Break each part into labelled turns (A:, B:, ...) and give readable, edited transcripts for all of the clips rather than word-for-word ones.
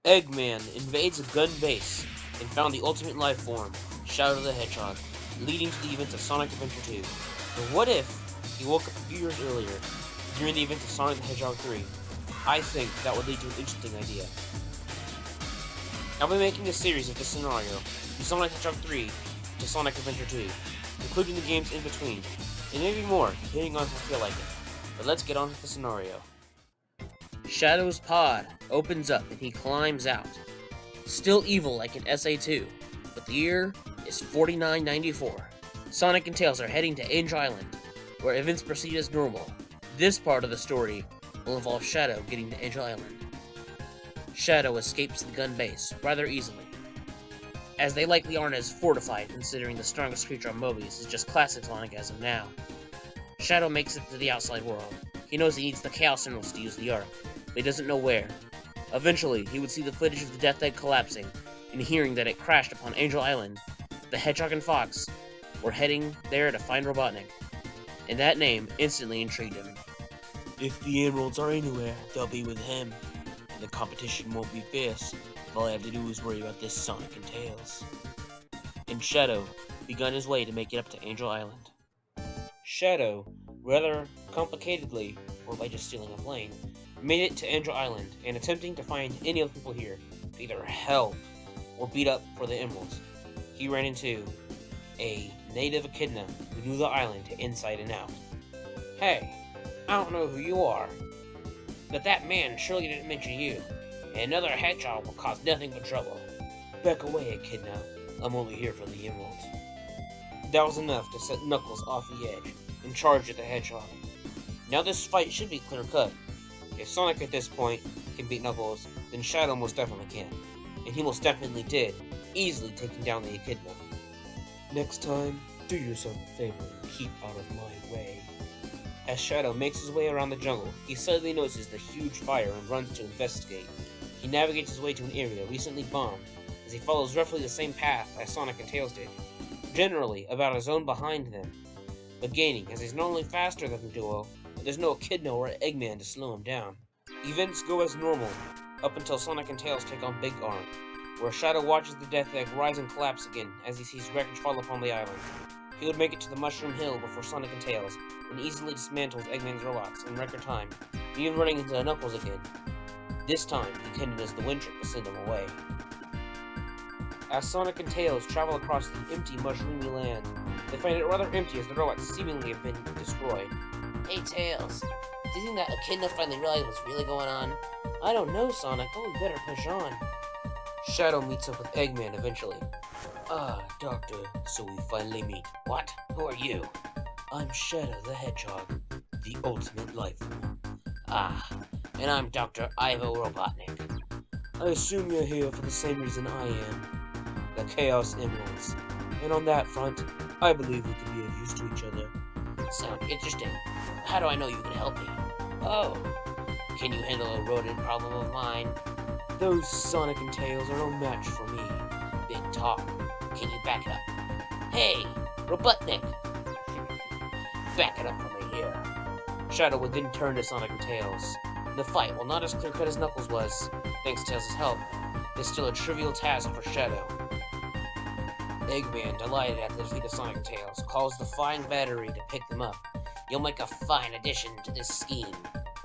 A: Eggman invades a gun base and found the ultimate life form, Shadow the Hedgehog, leading to the events of Sonic Adventure 2. But what if he woke up a few years earlier, during the events of Sonic the Hedgehog 3? I think that would lead to an interesting idea. I'll be making a series of this scenario, from Sonic the Hedgehog 3 to Sonic Adventure 2, including the games in between, and maybe more, depending on if I feel like it. But let's get on with the scenario. Shadow's pod opens up and he climbs out. Still evil like in SA2, but the year is 4994. Sonic and Tails are heading to Angel Island, where events proceed as normal. This part of the story will involve Shadow getting to Angel Island. Shadow escapes the gun base rather easily, as they likely aren't as fortified considering the strongest creature on Mobius is just classic Sonic as of now. Shadow makes it to the outside world. He knows he needs the Chaos Emeralds to use the Ark, but he doesn't know where. Eventually, he would see the footage of the Death Egg collapsing, and hearing that it crashed upon Angel Island. The Hedgehog and Fox were heading there to find Robotnik, and that name instantly intrigued him. If the emeralds are anywhere, they'll be with him, and the competition won't be fierce. All I have to do is worry about this Sonic and Tails. And Shadow begun his way to make it up to Angel Island. Shadow, rather complicatedly, or by just stealing a plane, made it to Angel Island, and attempting to find any of the people here to either help or beat up for the emeralds, he ran into a native echidna who knew the island inside and out. Hey, I don't know who you are, but that man surely didn't mention you, and another hedgehog will cause nothing but trouble. Back away, echidna. I'm only here for the emeralds. That was enough to set Knuckles off the edge and charge at the hedgehog. Now this fight should be clear-cut. If Sonic at this point can beat Knuckles, then Shadow most definitely can. And he most definitely did, easily taking down the echidna. Next time, do yourself a favor and keep out of my way. As Shadow makes his way around the jungle, he suddenly notices the huge fire and runs to investigate. He navigates his way to an area recently bombed, as he follows roughly the same path as Sonic and Tails did, generally about a zone behind them, but gaining as he's not only faster than the duo, but there's no echidna or Eggman to slow him down. Events go as normal, up until Sonic and Tails take on Big Arm, where Shadow watches the Death Egg rise and collapse again as he sees wreckage fall upon the island. He would make it to the Mushroom Hill before Sonic and Tails, and easily dismantles Eggman's robots in record time, even running into Knuckles again. This time, he intended as the wind trick to send him away. As Sonic and Tails travel across the empty mushroomy land, they find it rather empty as the robots seemingly have been destroyed. Hey Tails, do you think that echidna finally realized what's really going on? I don't know, Sonic, but we better push on. Shadow meets up with Eggman eventually. Ah, Doctor, so we finally meet. What? Who are you? I'm Shadow the Hedgehog, the ultimate life form. Ah, and I'm Dr. Ivo Robotnik. I assume you're here for the same reason I am, the Chaos Emeralds. And on that front, I believe we can be of use to each other. Sounds interesting. How do I know you can help me? Oh, can you handle a rodent problem of mine? Those Sonic and Tails are no match for me. Big talk. Can you back it up? Hey, Robotnik! Back it up for me here. Shadow would then turn to Sonic and Tails. The fight, while not as clear-cut as Knuckles was, thanks to Tails' help, is still a trivial task for Shadow. Eggman, delighted at the defeat of Sonic and Tails, calls the Flying Battery to pick them up. You'll make a fine addition to this scheme.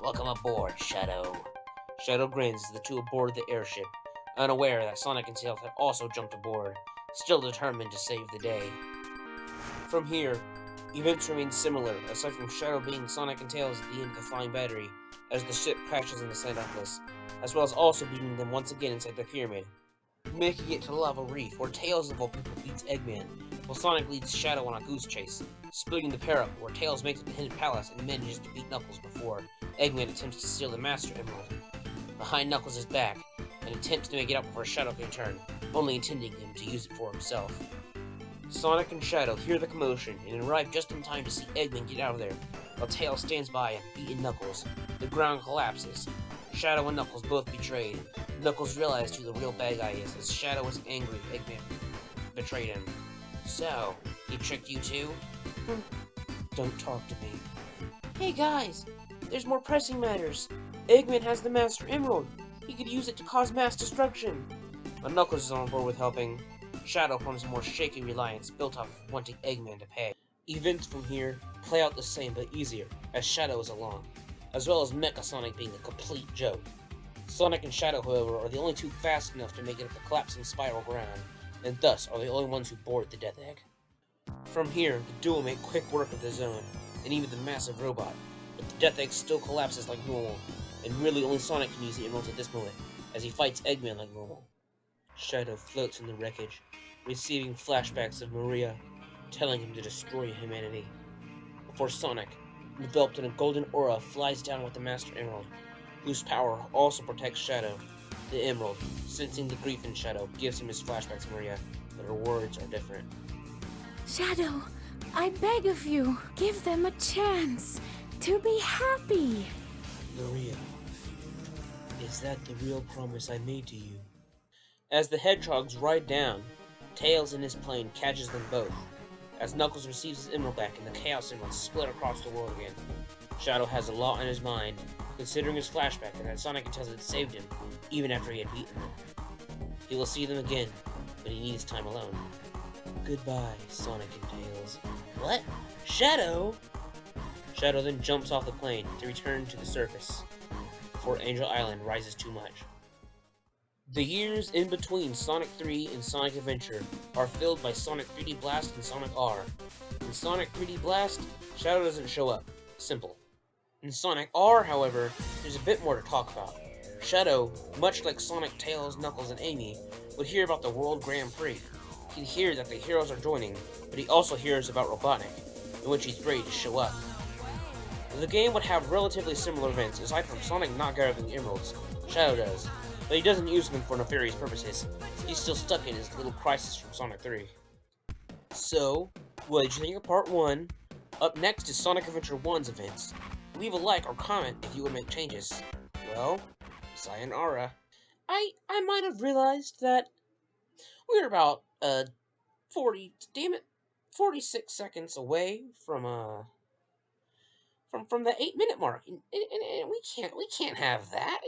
A: Welcome aboard, Shadow. Shadow grins as the two aboard the airship, unaware that Sonic and Tails had also jumped aboard, still determined to save the day. From here, events remain similar, aside from Shadow being Sonic and Tails at the end of the Flying Battery, as the ship crashes into Sandopolis, as well as also beating them once again inside the pyramid, making it to Lava Reef, where Tails of all people beats Eggman, while Sonic leads Shadow on a goose chase, splitting the pair up, where Tails makes it to Hidden Palace and manages to beat Knuckles before Eggman attempts to steal the Master Emerald. Behind Knuckles' back, and attempts to make it up before Shadow can return, only intending him to use it for himself. Sonic and Shadow hear the commotion and arrive just in time to see Eggman get out of there, while Tails stands by and beating Knuckles. The ground collapses. Shadow and Knuckles both betrayed. Knuckles realized who the real bad guy is, as Shadow was angry Eggman betrayed him. So, he tricked you too? Don't talk to me. Hey guys, there's more pressing matters. Eggman has the Master Emerald. He could use it to cause mass destruction. But Knuckles is on board with helping. Shadow forms a more shaky reliance built off of wanting Eggman to pay. Events from here play out the same but easier as Shadow is along, as well as Mecha Sonic being a complete joke. Sonic and Shadow, however, are the only two fast enough to make it up the collapsing spiral ground, and thus are the only ones who board the Death Egg. From here, the duo make quick work of the zone, and even the massive robot, but the Death Egg still collapses like normal, and really only Sonic can use the emeralds at this moment, as he fights Eggman like normal. Shadow floats in the wreckage, receiving flashbacks of Maria, telling him to destroy humanity. Before Sonic, enveloped in a golden aura, flies down with the Master Emerald, whose power also protects Shadow. The Emerald, sensing the grief in Shadow, gives him his flashbacks to Maria, but her words are different.
B: Shadow, I beg of you, give them a chance to be happy.
A: Maria, is that the real promise I made to you? As the hedgehogs ride down, Tails in his plane catches them both. As Knuckles receives his emerald back and the Chaos Emeralds split across the world again, Shadow has a lot on his mind, considering his flashback and that Sonic and Tails had saved him, even after he had beaten them. He will see them again, but he needs time alone. Goodbye, Sonic and Tails. What? Shadow? Shadow then jumps off the plane to return to the surface, before Angel Island rises too much. The years in between Sonic 3 and Sonic Adventure are filled by Sonic 3D Blast and Sonic R. In Sonic 3D Blast, Shadow doesn't show up. Simple. In Sonic R, however, there's a bit more to talk about. Shadow, much like Sonic, Tails, Knuckles, and Amy, would hear about the World Grand Prix. He'd hear that the heroes are joining, but he also hears about Robotnik, in which he's ready to show up. The game would have relatively similar events, aside from Sonic not gathering the emeralds. Shadow does, but he doesn't use them for nefarious purposes. He's still stuck in his little crisis from Sonic 3. So, what did you think of Part 1? Up next is Sonic Adventure 1's events. Leave a like or comment if you would make changes. Well, sayonara. I might have realized that we're about 46 seconds away from from the 8-minute mark, and we can't have that.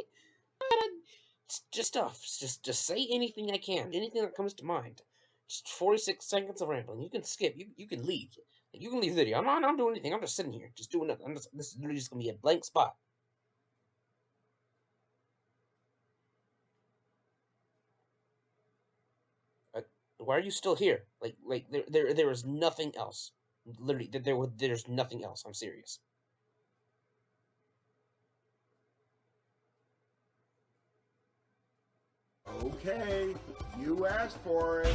A: Just stuff. Just say anything I can, anything that comes to mind. Just 46 seconds of rambling. You can skip. You can leave. You can leave the video. I'm not doing anything. I'm just sitting here, just doing nothing. This is literally just gonna be a blank spot. Why are you still here? Like there is nothing else. Literally, there's nothing else. I'm serious.
C: Okay, you asked for it.